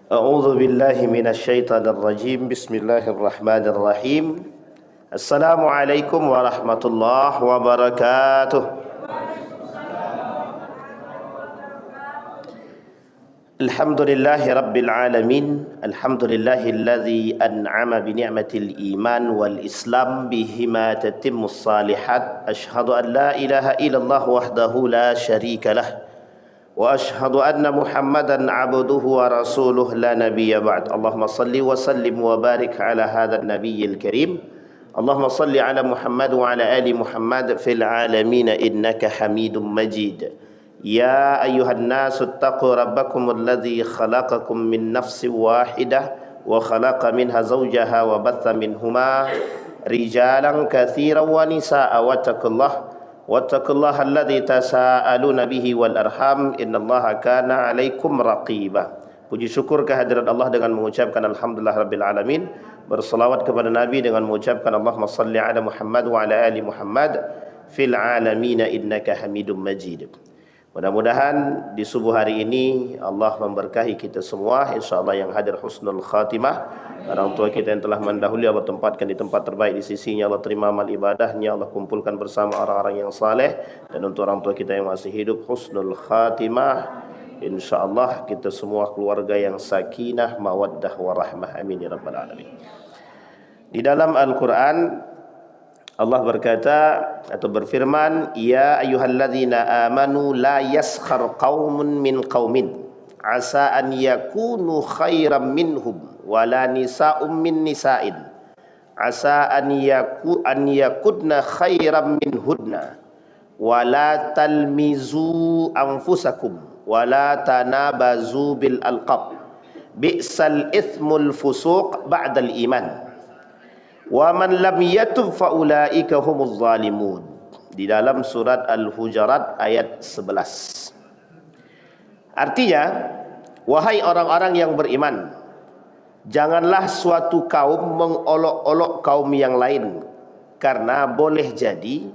A'udzu billahi minasyaitonir rajim. Bismillahirrahmanirrahim. Assalamualaikum warahmatullahi wabarakatuh. Alhamdulillahi rabbil alamin. Alhamdulillahilladzi an'ama bi ni'matil iman wal islam bihima tatimmus salihat. Asyhadu an la ilaha illallah wahdahu la syarika lah. Wa ashhadu anna Muhammadan abduhu wa rasuluh la nabiyya ba'd. Allahumma salli wa sallim wa barik ala hadzal nabiyyil karim. Allahumma salli ala Muhammad wa ala ali Muhammad fil alamin innaka Hamidum Majid. Ya ayyuhan nasu ittaqu rabbakum alladzi khalaqakum min nafsin wahidah wa khalaqa minha zawjaha wa batha minhuma rijalan katsiran wa nisaa'a wattaqullaha alladzi tasaaluna bihi wal arham innallaha kana 'alaikum raqiba. Puji syukur kehadirat Allah dengan mengucapkan alhamdulillah rabbil alamin, berselawat kepada Nabi dengan mengucapkan Allahumma salli ala Muhammad wa ala ali Muhammad fil alamin innaka Hamidum Majid. Mudah-mudahan di subuh hari ini Allah memberkahi kita semua, insyaallah yang hadir husnul khatimah. Orang tua kita yang telah mendahului Allah tempatkan di tempat terbaik di sisinya, Allah terima amal ibadahnya, Allah kumpulkan bersama orang-orang yang saleh. Dan untuk orang tua kita yang masih hidup husnul khatimah, insyaallah kita semua keluarga yang sakinah, mawaddah warahmah, amin ya rabbal alamin. Di dalam Al-Quran Allah berkata atau berfirman, ya ayyuhalladzina amanu la yaskhar qaumun min qaumin asa an yakunu khairam minhum wala nisa'um min nisa'in asa an yakudna khairam minhudna wala talmizu anfusakum wala tanabazu bil alqab bi'sal ithmul fusuq ba'dal iman wa man lam yatub faulaika humuz zalimun. Di dalam surat Al-Hujurat ayat 11. Artinya, wahai orang-orang yang beriman, janganlah suatu kaum mengolok-olok kaum yang lain, karena boleh jadi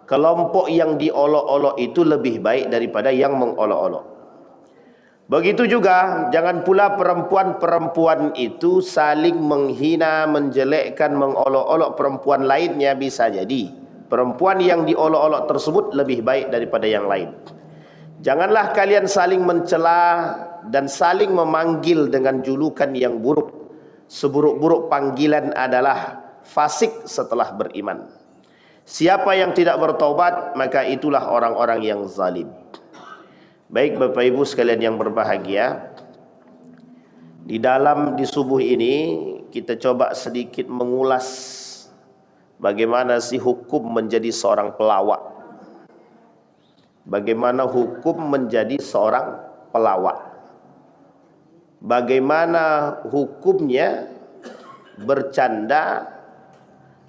kelompok yang diolok-olok itu lebih baik daripada yang mengolok-olok. Begitu juga jangan pula perempuan-perempuan itu saling menghina, menjelekkan, mengolok-olok perempuan lainnya. Bisa jadi perempuan yang diolok-olok tersebut lebih baik daripada yang lain. Janganlah kalian saling mencela dan saling memanggil dengan julukan yang buruk. Seburuk-buruk panggilan adalah fasik setelah beriman. Siapa yang tidak bertaubat, maka itulah orang-orang yang zalim. Baik Bapak Ibu sekalian yang berbahagia, di subuh ini kita coba sedikit mengulas bagaimana sih hukum menjadi seorang pelawak. Bagaimana hukum menjadi seorang pelawak. Bagaimana hukumnya bercanda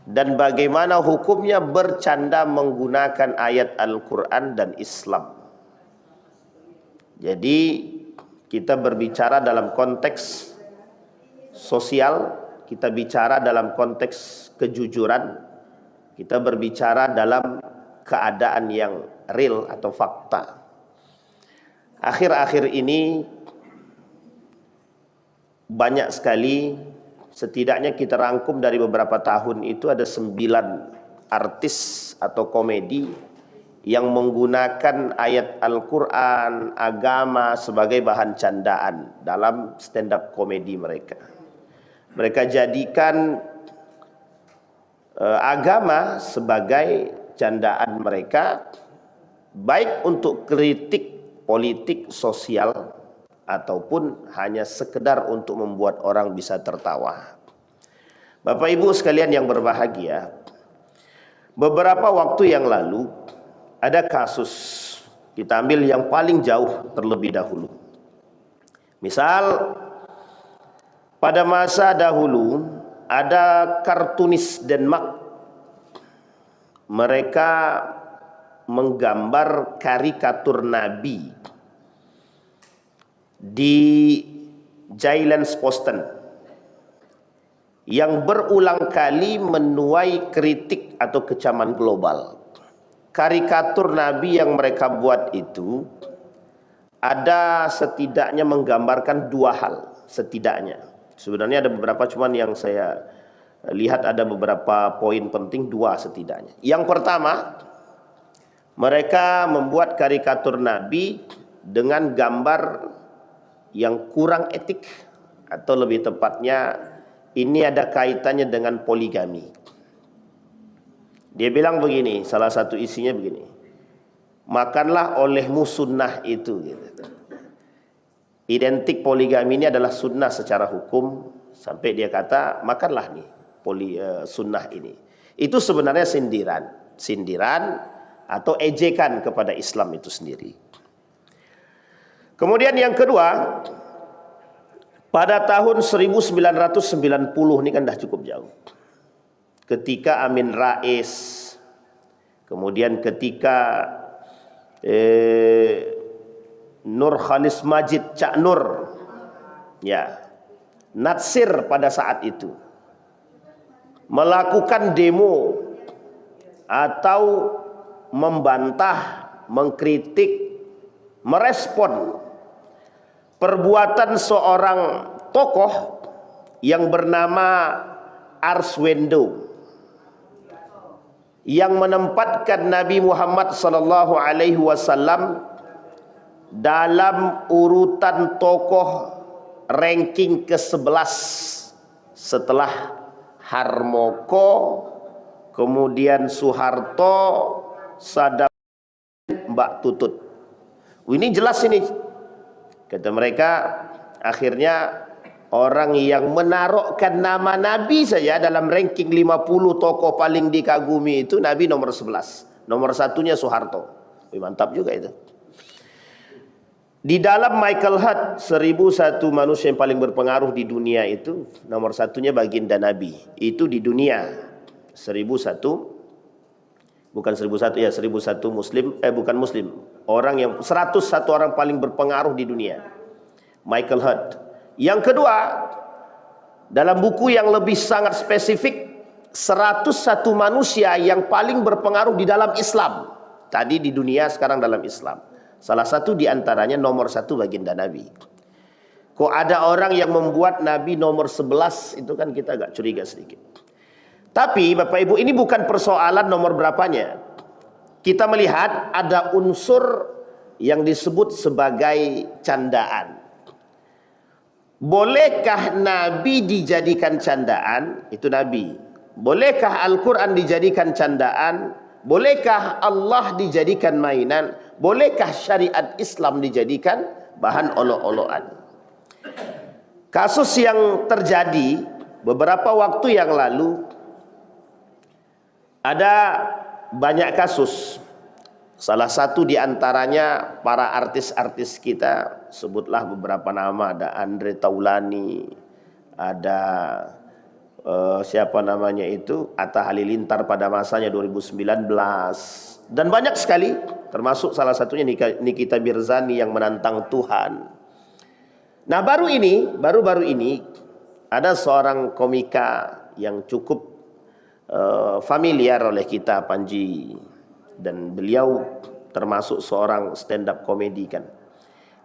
dan bagaimana hukumnya bercanda menggunakan ayat Al-Quran dan Islam. Jadi kita berbicara dalam konteks sosial, kita bicara dalam konteks kejujuran, kita berbicara dalam keadaan yang real atau fakta. Akhir-akhir ini banyak sekali, setidaknya kita rangkum dari beberapa tahun itu ada 9 artis atau komedi yang menggunakan ayat Al-Quran, agama sebagai bahan candaan dalam stand up komedi mereka. Mereka jadikan agama sebagai candaan mereka, baik untuk kritik politik sosial ataupun hanya sekedar untuk membuat orang bisa tertawa. Bapak Ibu sekalian yang berbahagia, beberapa waktu yang lalu ada kasus, kita ambil yang paling jauh terlebih dahulu. Misal, pada masa dahulu ada kartunis Denmark. Mereka menggambar karikatur Nabi di Jyllands-Posten yang berulang kali menuai kritik atau kecaman global. Karikatur Nabi yang mereka buat itu ada setidaknya menggambarkan dua hal setidaknya. Sebenarnya ada beberapa, cuman yang saya lihat ada beberapa poin penting, dua setidaknya. Yang pertama, mereka membuat karikatur Nabi dengan gambar yang kurang etik, atau lebih tepatnya ini ada kaitannya dengan poligami. Dia bilang begini, salah satu isinya begini: makanlah olehmu sunnah itu, gitu. Identik poligami ini adalah sunnah secara hukum, sampai dia kata makanlah nih sunnah ini. Itu sebenarnya sindiran atau ejekan kepada Islam itu sendiri. Kemudian yang kedua, pada tahun 1990, ini kan dah cukup jauh, ketika Amin Rais, kemudian ketika Nur Khalis Majid, Cak Nur, ya, Natsir pada saat itu melakukan demo atau membantah, mengkritik, merespon perbuatan seorang tokoh yang bernama Arswendo, yang menempatkan Nabi Muhammad SAW dalam urutan tokoh ranking ke-11 setelah Harmoko, kemudian Soeharto, Saddam, Mbak Tutut. Ini jelas ini, kata mereka. Akhirnya orang yang menaruhkan nama Nabi saja dalam ranking 50 tokoh paling dikagumi itu, Nabi nomor 11, nomor satunya Soeharto. Mantap juga itu. Di dalam Michael Hart, 1001 manusia yang paling berpengaruh di dunia itu, nomor satunya baginda Nabi. Itu di dunia 1001, bukan 1001 ya, 1001 muslim, bukan muslim, orang yang 101 orang paling berpengaruh di dunia, Michael Hart. Yang kedua, dalam buku yang lebih sangat spesifik, 101 manusia yang paling berpengaruh di dalam Islam. Tadi di dunia, sekarang dalam Islam. Salah satu di antaranya nomor 1 baginda Nabi. Kok ada orang yang membuat Nabi nomor 11, itu kan kita agak curiga sedikit. Tapi Bapak Ibu, ini bukan persoalan nomor berapanya. Kita melihat ada unsur yang disebut sebagai candaan. Bolehkah Nabi dijadikan candaan? Itu Nabi. Bolehkah Al-Quran dijadikan candaan? Bolehkah Allah dijadikan mainan? Bolehkah syariat Islam dijadikan bahan olok-olokan? Kasus yang terjadi beberapa waktu yang lalu, ada banyak kasus. Salah satu di antaranya para artis-artis kita, sebutlah beberapa nama, ada Andre Taulani, ada siapa namanya itu, Atta Halilintar pada masanya 2019, dan banyak sekali, termasuk salah satunya Nikita Mirzani yang menantang Tuhan. Nah, baru-baru ini ada seorang komika yang cukup familiar oleh kita, Panji, dan beliau termasuk seorang stand up komedi kan.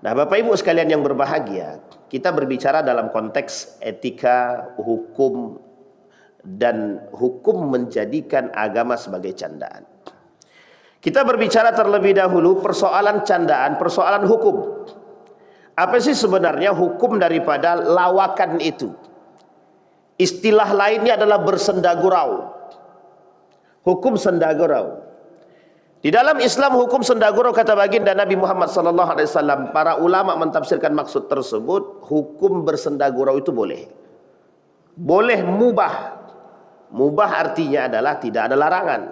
Nah, Bapak Ibu sekalian yang berbahagia, kita berbicara dalam konteks etika, hukum, dan hukum menjadikan agama sebagai candaan. Kita berbicara terlebih dahulu persoalan candaan, persoalan hukum. Apa sih sebenarnya hukum daripada lawakan itu? Istilah lainnya adalah bersendagurau. Hukum sendagurau. Di dalam Islam hukum sendagurau, kata baginda Nabi Muhammad SAW, para ulama mentafsirkan maksud tersebut, hukum bersendagurau itu boleh. Boleh mubah. Mubah artinya adalah tidak ada larangan.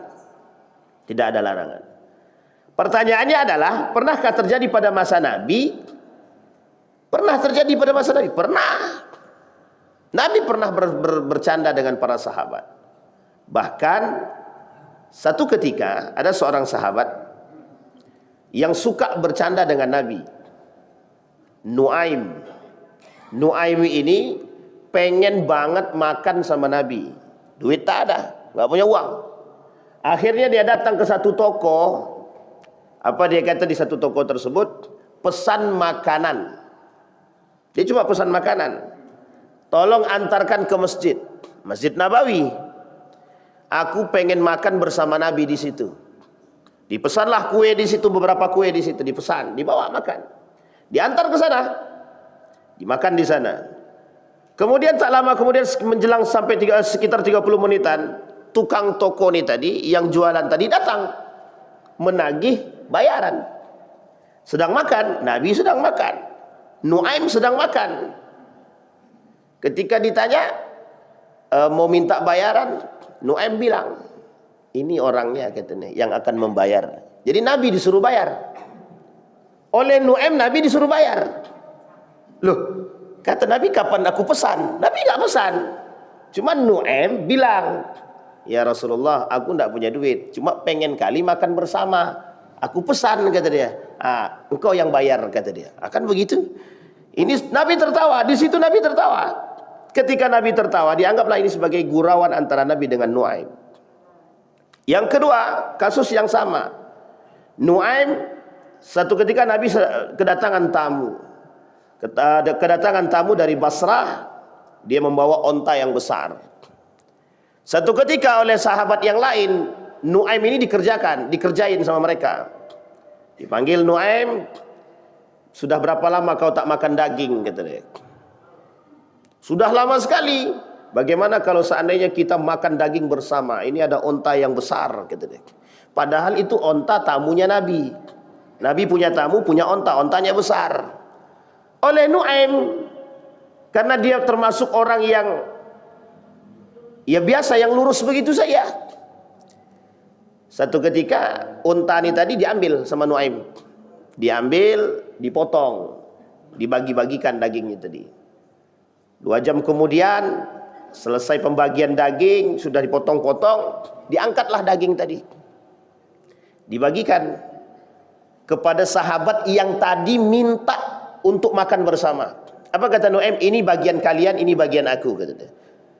Tidak ada larangan. Pertanyaannya adalah, pernahkah terjadi pada masa Nabi? Pernah terjadi pada masa Nabi? Pernah. Nabi pernah bercanda dengan para sahabat. Bahkan satu ketika ada seorang sahabat yang suka bercanda dengan Nabi. Nuaim. Nuaim ini pengen banget makan sama Nabi. Duit tak ada, nggak punya uang. Akhirnya dia datang ke satu toko. Apa dia kata di satu toko tersebut? pesan makanan. Dia cuma pesan makanan. Tolong antarkan ke masjid, Masjid Nabawi. Aku pengen makan bersama Nabi di situ. Dipesanlah kue di situ, beberapa kue di situ dipesan, dibawa makan. Diantar ke sana, dimakan di sana. Kemudian tak lama kemudian menjelang sampai sekitar 30 menitan, tukang toko ni tadi yang jualan tadi datang menagih bayaran. Sedang makan, Nabi sedang makan, Nuaim sedang makan. Ketika ditanya mau minta bayaran, Nuaim bilang, ini orangnya katanya yang akan membayar. Jadi Nabi disuruh bayar. Oleh Nuaim Nabi disuruh bayar. Loh, kata Nabi, kapan aku pesan? Nabi nggak pesan. Cuma Nuaim bilang, ya Rasulullah, aku nggak punya duit, cuma pengen kali makan bersama. Aku pesan, kata dia. Engkau yang bayar, kata dia. Akan begitu. Ini Nabi tertawa. Di situ Nabi tertawa. Ketika Nabi tertawa, dianggaplah ini sebagai gurauan antara Nabi dengan Nuaim. Yang kedua, kasus yang sama. Nuaim, satu ketika Nabi kedatangan tamu. Kedatangan tamu dari Basrah, dia membawa onta yang besar. Satu ketika oleh sahabat yang lain, Nuaim ini dikerjain sama mereka. Dipanggil Nuaim, sudah berapa lama kau tak makan daging, kata dia. Sudah lama sekali. Bagaimana kalau seandainya kita makan daging bersama? Ini ada onta yang besar, kata dia. Padahal itu onta tamunya Nabi. Nabi punya tamu, punya onta, ontanya besar. Oleh Nuaim, karena dia termasuk orang yang ya biasa, yang lurus begitu saja. Satu ketika unta ini tadi diambil sama Nuaim. Diambil, dipotong, dibagi-bagikan dagingnya tadi. 2 jam kemudian selesai pembagian daging, sudah dipotong-potong, diangkatlah daging tadi. Dibagikan kepada sahabat yang tadi minta untuk makan bersama. Apa kata Nuaim? Ini bagian kalian, ini bagian aku, kata dia.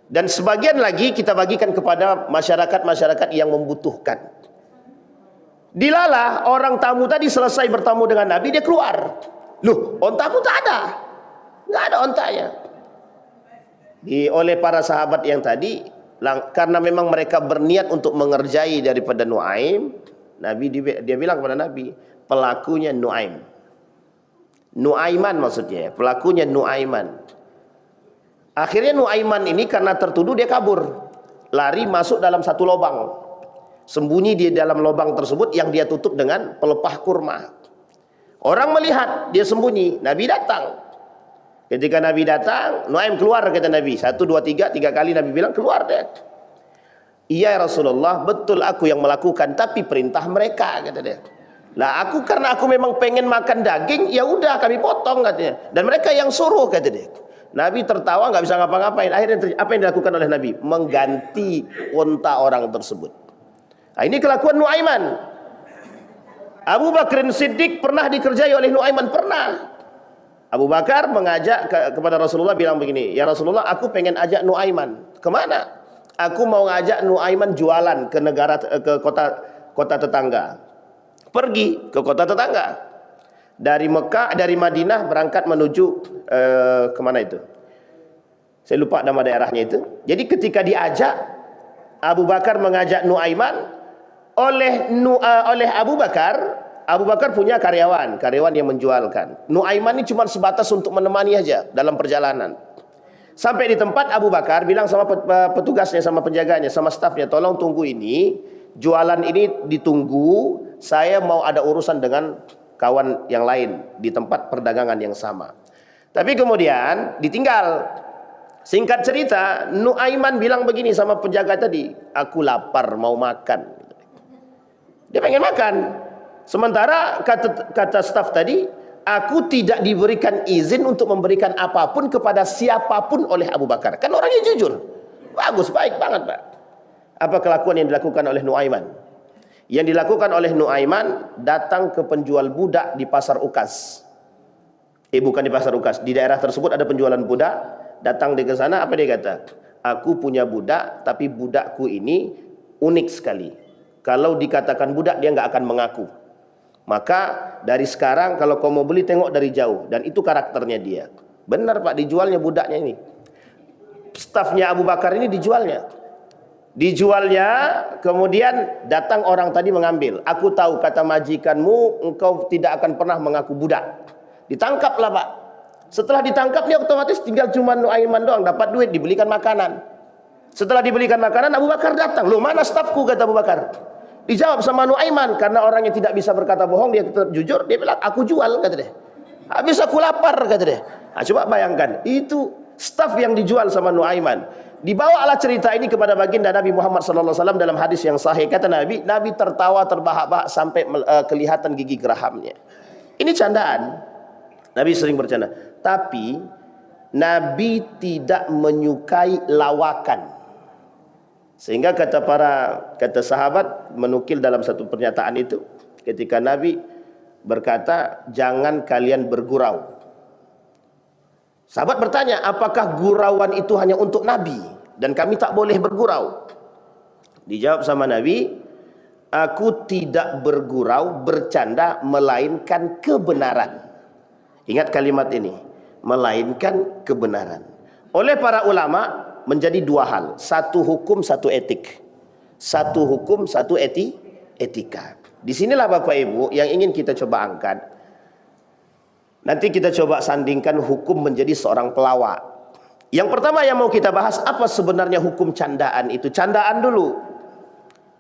Dan sebagian lagi kita bagikan kepada masyarakat-masyarakat yang membutuhkan. Dilalah orang tamu tadi selesai bertamu dengan Nabi, dia keluar. Loh, ontaku tak ada. Nggak ada ontanya. Oleh para sahabat yang tadi, karena memang mereka berniat untuk mengerjai daripada Nuaim, Nabi dia bilang kepada Nabi, pelakunya Nuaim. Nuaiman maksudnya, pelakunya Nuaiman. Akhirnya Nuaiman ini karena tertuduh dia kabur, lari masuk dalam satu lubang, sembunyi di dalam lubang tersebut yang dia tutup dengan pelepah kurma. Orang melihat dia sembunyi, Nabi datang. Ketika Nabi datang, Nuaim keluar, kata Nabi. 1, 2, 3 kali Nabi bilang keluar deh. Iya Rasulullah, betul aku yang melakukan, tapi perintah mereka, kata dia. Lah aku karena aku memang pengen makan daging, ya udah kami potong, katanya. Dan mereka yang suruh, kata dia. Nabi tertawa, nggak bisa ngapa-ngapain. Akhirnya apa yang dilakukan oleh Nabi? Mengganti unta orang tersebut. Nah, ini kelakuan Nuaiman. Abu Bakar Siddiq pernah dikerjai oleh Nuaiman, pernah. Abu Bakar mengajak kepada Rasulullah, bilang begini, ya Rasulullah, aku pengen ajak Nuaiman. Kemana? Aku mau ngajak Nuaiman jualan ke kota tetangga. Pergi ke kota tetangga. Dari Mekah, dari Madinah berangkat menuju kemana itu? Saya lupa nama daerahnya itu. Jadi ketika diajak, Abu Bakar mengajak Nuaiman. Oleh Abu Bakar punya karyawan yang menjualkan. Nuaiman ini cuma sebatas untuk menemani aja dalam perjalanan. Sampai di tempat, Abu Bakar bilang sama petugasnya, sama penjaganya, sama stafnya, tolong tunggu ini, jualan ini ditunggu, saya mau ada urusan dengan kawan yang lain di tempat perdagangan yang sama. Tapi kemudian ditinggal. Singkat cerita, Nuaiman bilang begini sama penjaga tadi, aku lapar, mau makan. Dia pengen makan. Sementara kata staf tadi, aku tidak diberikan izin untuk memberikan apapun kepada siapapun oleh Abu Bakar. Kan orangnya jujur. Bagus, baik banget, Pak. Apa kelakuan yang dilakukan oleh Nuaiman? Yang dilakukan oleh Nuaiman, datang ke penjual budak di pasar Ukas. Bukan di pasar Ukas. Di daerah tersebut ada penjualan budak. Datang dia ke sana, apa dia kata? Aku punya budak, tapi budakku ini unik sekali. Kalau dikatakan budak, dia nggak akan mengaku. Maka dari sekarang kalau kau mau beli tengok dari jauh, dan itu karakternya dia. Benar Pak, dijualnya budaknya ini. Stafnya Abu Bakar ini dijualnya. Kemudian datang orang tadi mengambil. Aku tahu kata majikanmu engkau tidak akan pernah mengaku budak. Ditangkaplah Pak. Setelah ditangkap dia otomatis tinggal cuma Nuaiman doang, dapat duit, dibelikan makanan. Setelah dibelikan makanan, Abu Bakar datang. Loh, mana stafku, kata Abu Bakar. Dijawab sama Nuaiman, karena orang yang tidak bisa berkata bohong, dia tetap jujur. Dia bilang, aku jual, kata dia. Habis aku lapar, kata dia. Nah, coba bayangkan, itu staf yang dijual sama Nuaiman. Dibawalah cerita ini kepada baginda Nabi Muhammad SAW dalam hadis yang sahih. Kata Nabi, Nabi tertawa terbahak-bahak sampai kelihatan gigi gerahamnya. Ini candaan. Nabi sering bercanda. Tapi Nabi tidak menyukai lawakan. Sehingga kata sahabat menukil dalam satu pernyataan itu, ketika Nabi berkata, jangan kalian bergurau. Sahabat bertanya, apakah gurauan itu hanya untuk Nabi dan kami tak boleh bergurau? Dijawab sama Nabi, aku tidak bergurau, bercanda, melainkan kebenaran. Ingat kalimat ini, melainkan kebenaran. Oleh para ulama menjadi dua hal, satu hukum, satu etik. Satu hukum, satu etika. Disinilah Bapak Ibu yang ingin kita coba angkat. Nanti kita coba sandingkan hukum menjadi seorang pelawak. Yang pertama yang mau kita bahas, apa sebenarnya hukum candaan itu? Candaan dulu.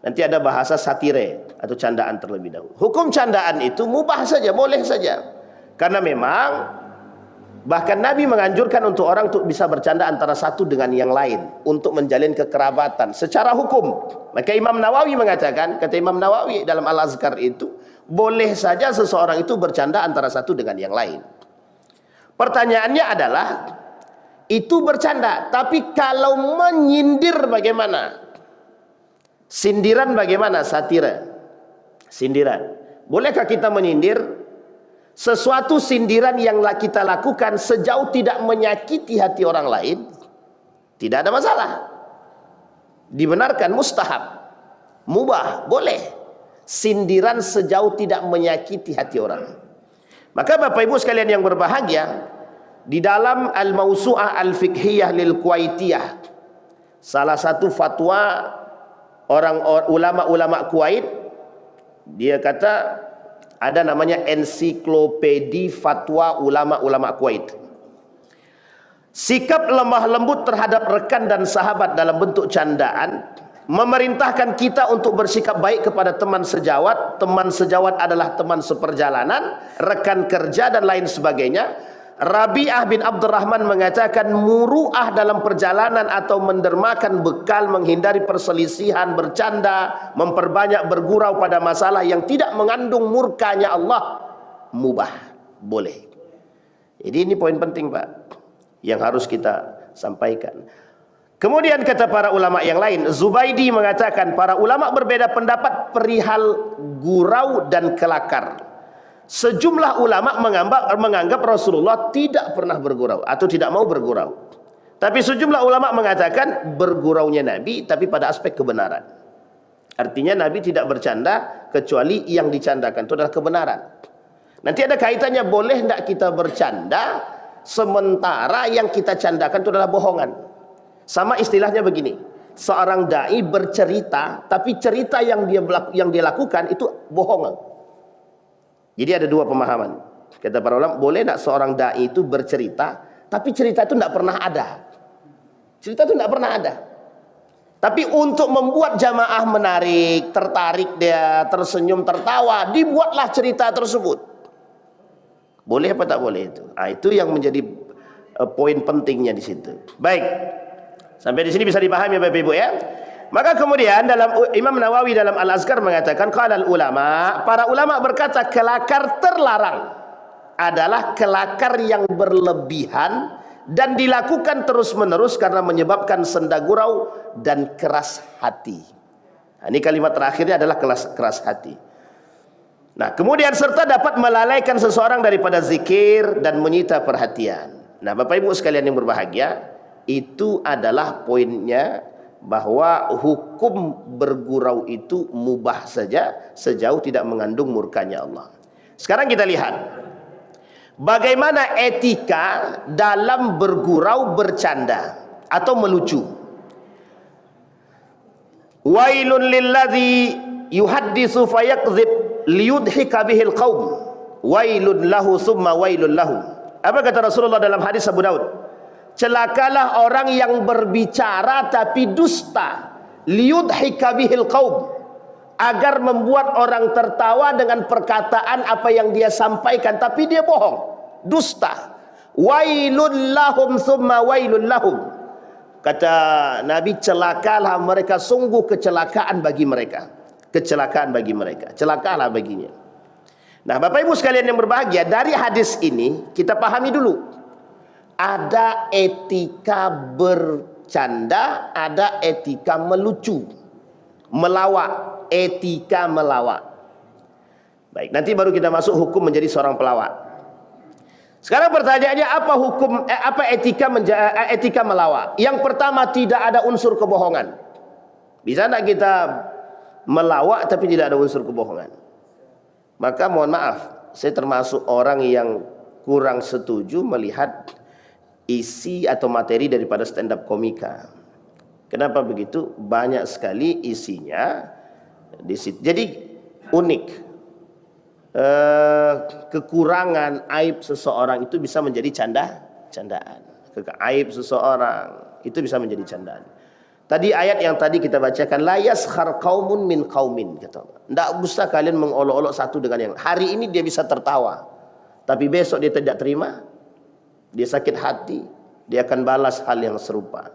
Nanti ada bahasa satire atau candaan terlebih dahulu. Hukum candaan itu mubah saja, boleh saja. Karena memang bahkan Nabi menganjurkan untuk orang untuk bisa bercanda antara satu dengan yang lain untuk menjalin kekerabatan secara hukum. Maka Imam Nawawi mengatakan, kata Imam Nawawi dalam Al-Azkar itu, boleh saja seseorang itu bercanda antara satu dengan yang lain. Pertanyaannya adalah, itu bercanda, tapi kalau menyindir bagaimana? Sindiran bagaimana? Satire. Sindiran. Bolehkah kita menyindir? Sesuatu sindiran yang kita lakukan sejauh tidak menyakiti hati orang lain, tidak ada masalah. Dibenarkan, mustahab, mubah, boleh. Sindiran sejauh tidak menyakiti hati orang. Maka Bapak Ibu sekalian yang berbahagia, di dalam Al-Mawsu'ah Al-Fiqhiyah Lil Kuwaitiyah, salah satu fatwa ulama-ulama Kuwait, dia kata ada namanya ensiklopedi fatwa ulama-ulama Kuwait. Sikap lemah lembut terhadap rekan dan sahabat dalam bentuk candaan memerintahkan kita untuk bersikap baik kepada teman sejawat. Teman sejawat adalah teman seperjalanan, rekan kerja dan lain sebagainya. Rabi'ah bin Abdurrahman mengatakan, muru'ah dalam perjalanan atau mendermakan bekal, menghindari perselisihan, bercanda, memperbanyak bergurau pada masalah yang tidak mengandung murkanya Allah, mubah, boleh. Jadi ini poin penting Pak, yang harus kita sampaikan. Kemudian kata para ulama yang lain, Zubaidi mengatakan, para ulama berbeda pendapat perihal gurau dan kelakar. Sejumlah ulama menganggap Rasulullah tidak pernah bergurau atau tidak mau bergurau. Tapi sejumlah ulama mengatakan berguraunya Nabi tapi pada aspek kebenaran. Artinya Nabi tidak bercanda kecuali yang dicandakan itu adalah kebenaran. Nanti ada kaitannya, boleh tidak kita bercanda sementara yang kita candakan itu adalah bohongan. Sama istilahnya begini, seorang dai bercerita tapi cerita yang dia lakukan itu bohongan. Jadi ada dua pemahaman. Kata para ulama, boleh tak seorang dai itu bercerita, tapi cerita itu tidak pernah ada. Cerita itu tidak pernah ada. Tapi untuk membuat jamaah menarik, tertarik dia, tersenyum, tertawa, dibuatlah cerita tersebut. Boleh apa tak boleh itu? Nah, itu yang menjadi poin pentingnya di situ. Baik. Sampai di sini bisa dipahami Bapak Ibu ya. Maka kemudian dalam Imam Nawawi dalam Al-Azkar mengatakan, qalal ulama, para ulama berkata kelakar terlarang adalah kelakar yang berlebihan dan dilakukan terus-menerus karena menyebabkan senda gurau dan keras hati. Nah, ini kalimat terakhirnya adalah keras hati. Nah, kemudian serta dapat melalaikan seseorang daripada zikir dan menyita perhatian. Nah, Bapak Ibu sekalian yang berbahagia, itu adalah poinnya, bahwa hukum bergurau itu mubah saja sejauh tidak mengandung murkanya Allah. Sekarang kita lihat bagaimana etika dalam bergurau, bercanda atau melucu. Wailun lilladzi yuhadditsu fayakdzib liyudhika bihil qaum. Wailun lahu summa wailun lahu. Apa kata Rasulullah dalam hadis Abu Daud? Celakalah orang yang berbicara tapi dusta, liyudhika bihil qaum, agar membuat orang tertawa dengan perkataan apa yang dia sampaikan, tapi dia bohong, dusta. Wailun lahum summa wailun lahum. Kata Nabi, celakalah mereka, sungguh kecelakaan bagi mereka. Kecelakaan bagi mereka, celakalah baginya. Nah, Bapak Ibu sekalian yang berbahagia, dari hadis ini kita pahami dulu, ada etika bercanda, ada etika melucu, melawak. Etika melawak. Baik, nanti baru kita masuk hukum menjadi seorang pelawak. Sekarang pertanyaannya, apa etika melawak? Yang pertama, tidak ada unsur kebohongan. Bisa enggak kita melawak tapi tidak ada unsur kebohongan? Maka mohon maaf, saya termasuk orang yang kurang setuju melihat isi atau materi daripada stand up komika. Kenapa begitu? Banyak sekali isinya di situ. Jadi unik. Kekurangan, aib seseorang itu bisa menjadi candaan. Aib seseorang itu bisa menjadi candaan. Tadi ayat yang tadi kita bacakan, la yaskhar qaumun min qaumin, kata Allah. Tidak usah kalian mengolok-olok satu dengan yang lain. Hari ini dia bisa tertawa, tapi besok dia tidak terima, dia sakit hati, dia akan balas hal yang serupa.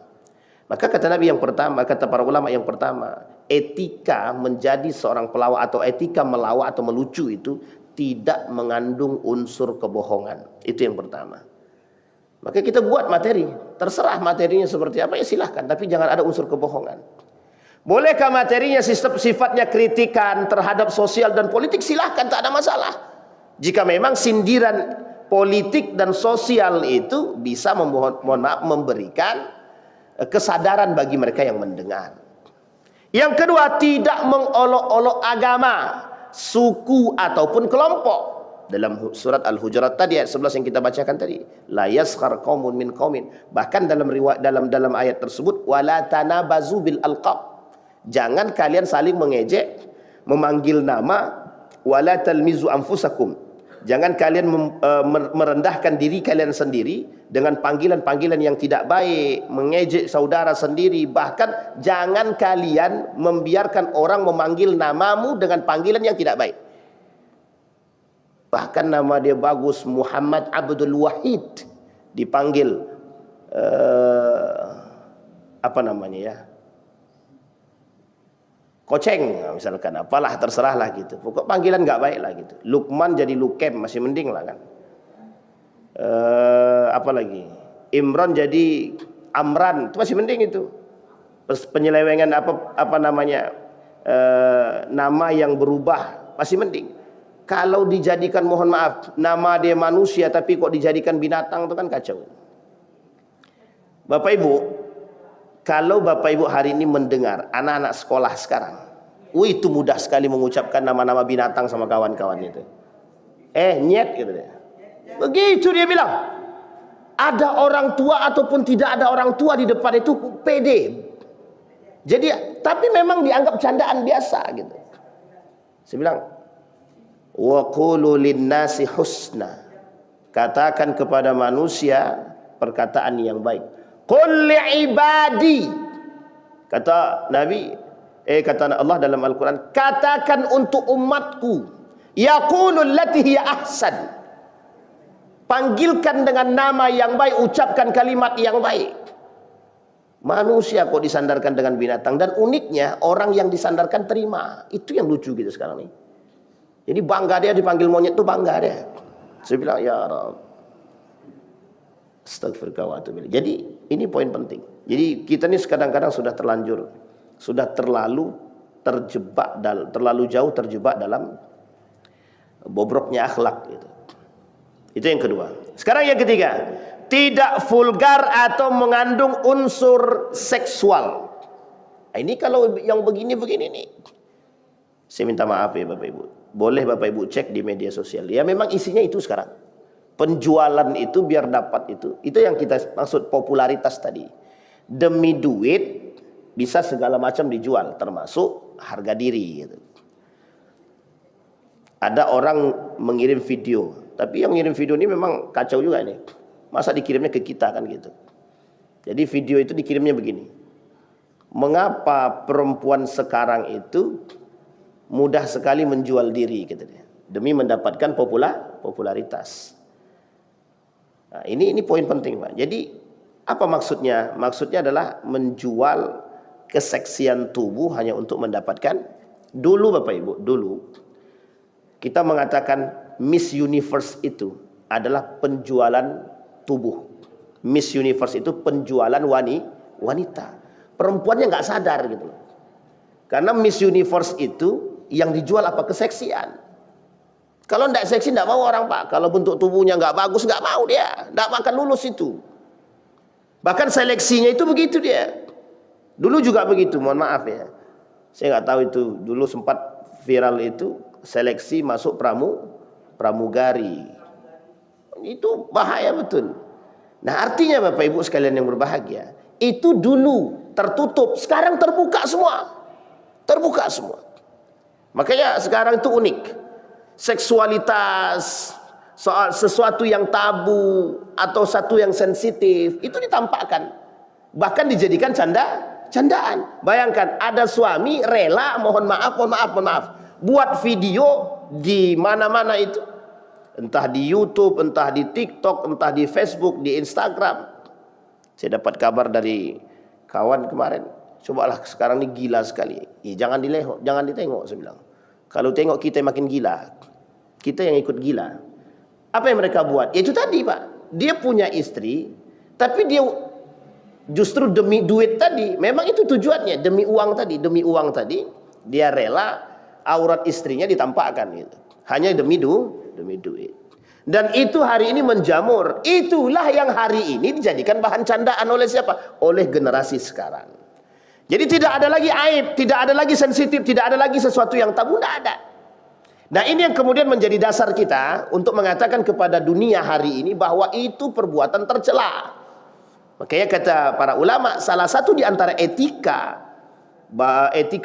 Maka kata Nabi yang pertama, kata para ulama yang pertama, etika menjadi seorang pelawak atau etika melawak atau melucu itu tidak mengandung unsur kebohongan. Itu yang pertama. Maka kita buat materi, terserah materinya seperti apa, ya silahkan, tapi jangan ada unsur kebohongan. Bolehkah materinya sifatnya kritikan terhadap sosial dan politik? Silahkan, tak ada masalah. Jika memang sindiran politik dan sosial itu bisa memberikan kesadaran bagi mereka yang mendengar. Yang kedua, tidak mengolok-olok agama, suku ataupun kelompok. Dalam surat Al-Hujurat tadi ayat 11 yang kita bacakan tadi, la yaskhar qaumun min qaumin. Bahkan dalam riwayat dalam ayat tersebut, wala tanabazu bil alqab. Jangan kalian saling mengejek, memanggil nama, wala talmizu anfusakum. Jangan kalian merendahkan diri kalian sendiri dengan panggilan-panggilan yang tidak baik, mengejek saudara sendiri. Bahkan jangan kalian membiarkan orang memanggil namamu dengan panggilan yang tidak baik. Bahkan nama dia bagus, Muhammad Abdul Wahid, dipanggil apa namanya ya, Koceng misalkan, apalah terserahlah gitu. Pokok panggilan nggak baik lah gitu. Lukman jadi Lukem, masih mending lah kan. Apa lagi? Imran jadi Amran, itu masih mending itu. Penyelewengan apa namanya, nama yang berubah masih mending. Kalau dijadikan, mohon maaf, nama dia manusia tapi kok dijadikan binatang, itu kan kacau. Bapak Ibu, kalau Bapak Ibu hari ini mendengar anak-anak sekolah sekarang, itu mudah sekali mengucapkan nama-nama binatang sama kawan-kawan itu. Nyet gitu dia. Begitu dia bilang. Ada orang tua ataupun tidak ada orang tua di depan itu pede. Jadi, tapi memang dianggap candaan biasa gitu. Saya bilang, wa qulu linnasi husna. Katakan kepada manusia perkataan yang baik. Qul li'ibadi, kata Nabi, kata Allah dalam Al-Quran, katakan untuk umatku, yaqulul lati hiya ahsan. Panggilkan dengan nama yang baik, ucapkan kalimat yang baik. Manusia kok disandarkan dengan binatang, dan uniknya orang yang disandarkan terima. Itu yang lucu gitu sekarang nih. Jadi bangga dia dipanggil monyet, tuh bangga dia. Saya bilang, ya Rabb, astagfirullah. Jadi ini poin penting. Jadi kita ini kadang-kadang sudah terlalu terjebak, terlalu jauh terjebak dalam bobroknya akhlak gitu. Itu yang kedua. Sekarang yang ketiga, tidak vulgar atau mengandung unsur seksual. Ini kalau yang begini-begini nih, saya minta maaf ya Bapak Ibu. Boleh Bapak Ibu cek di media sosial. Ya memang isinya itu sekarang. Penjualan itu biar dapat itu. Itu yang kita maksud popularitas tadi. Demi duit bisa segala macam dijual, termasuk harga diri gitu. Ada orang mengirim video, tapi yang mengirim video ini memang kacau juga nih. Masa dikirimnya ke kita kan gitu. Jadi video itu dikirimnya begini. Mengapa perempuan sekarang itu mudah sekali menjual diri gitu dia, demi mendapatkan popularitas. Nah, ini poin penting, Pak. Jadi apa maksudnya? Maksudnya adalah menjual keseksian tubuh hanya untuk mendapatkan. Dulu Bapak Ibu, dulu kita mengatakan Miss Universe itu adalah penjualan tubuh. Miss Universe itu penjualan wanita. Perempuannya nggak sadar gitu. Karena Miss Universe itu yang dijual apa? Keseksian. Kalau nggak seksi nggak mau orang, Pak. Kalau bentuk tubuhnya nggak bagus nggak mau dia, nggak akan lulus itu. Bahkan seleksinya itu begitu dia. Dulu juga begitu, mohon maaf ya. Saya nggak tahu itu dulu sempat viral itu seleksi masuk pramugari. Itu bahaya betul. Nah artinya Bapak Ibu sekalian yang berbahagia, itu dulu tertutup, sekarang terbuka semua. Terbuka semua. Makanya sekarang itu unik. Seksualitas, soal sesuatu yang tabu atau satu yang sensitif itu ditampakkan, bahkan dijadikan candaan. Bayangkan ada suami rela mohon maaf buat video di mana-mana itu, entah di YouTube, entah di TikTok, entah di Facebook, di Instagram. Saya dapat kabar dari kawan kemarin, cobalah sekarang ini gila sekali. Jangan ditengok, saya bilang. Kalau tengok kita makin gila, kita yang ikut gila. Apa yang mereka buat? Itu tadi Pak, dia punya istri, tapi dia justru demi duit tadi, memang itu tujuannya, demi uang tadi, dia rela aurat istrinya ditampakkan gitu. Hanya demi duit. Dan itu hari ini menjamur. Itulah yang hari ini dijadikan bahan candaan oleh siapa? Oleh generasi sekarang. Jadi tidak ada lagi aib, tidak ada lagi sensitif, tidak ada lagi sesuatu yang tabu, tidak ada. Nah ini yang kemudian menjadi dasar kita untuk mengatakan kepada dunia hari ini bahwa itu perbuatan tercela. Makanya kata para ulama, salah satu di antara etika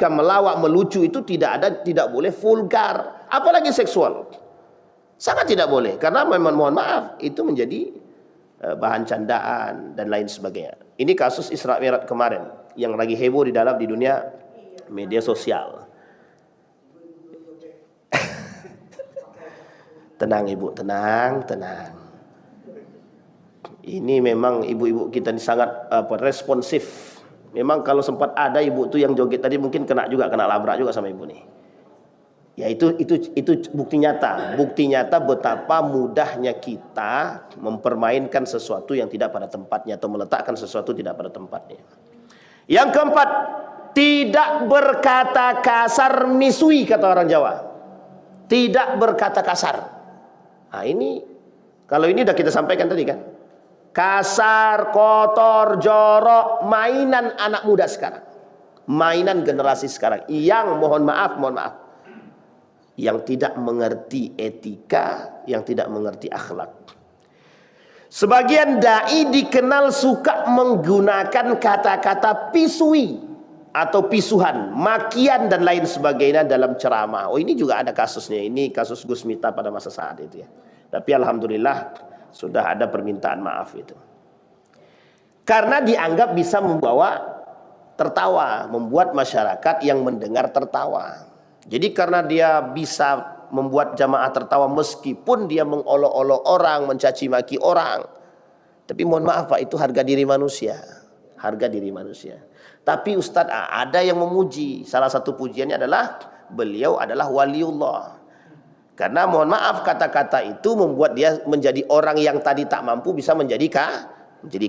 melawak, melucu itu tidak boleh vulgar, apalagi seksual. Sangat tidak boleh, karena memang mohon maaf itu menjadi bahan candaan dan lain sebagainya. Ini kasus Isra Mi'raj kemarin yang lagi heboh di dunia media sosial. Tenang Ibu, tenang. Ini memang ibu-ibu kita ini sangat responsif. Memang kalau sempat ada ibu tuh yang joget tadi mungkin kena labrak juga sama ibu nih. Ya itu bukti nyata betapa mudahnya kita mempermainkan sesuatu yang tidak pada tempatnya atau meletakkan sesuatu tidak pada tempatnya. Yang keempat, tidak berkata kasar misui, kata orang Jawa. Tidak berkata kasar. Nah ini, kalau ini udah kita sampaikan tadi kan. Kasar, kotor, jorok, mainan anak muda sekarang. Mainan generasi sekarang. Yang mohon maaf. Yang tidak mengerti etika, yang tidak mengerti akhlak. Sebagian dai dikenal suka menggunakan kata-kata pisui atau pisuhan, makian dan lain sebagainya dalam ceramah. Oh ini juga ada kasusnya. Ini kasus Gus Miftah pada masa saat itu ya. Tapi alhamdulillah sudah ada permintaan maaf itu. Karena dianggap bisa membawa tertawa, membuat masyarakat yang mendengar tertawa. Jadi karena dia bisa membuat jamaah tertawa meskipun dia mengolok-olok orang, mencaci maki orang. Tapi mohon maaf Pak, itu harga diri manusia. Harga diri manusia. Tapi Ustadz ada yang memuji. Salah satu pujiannya adalah beliau adalah waliullah. Karena mohon maaf kata-kata itu membuat dia menjadi orang yang tadi tak mampu bisa menjadi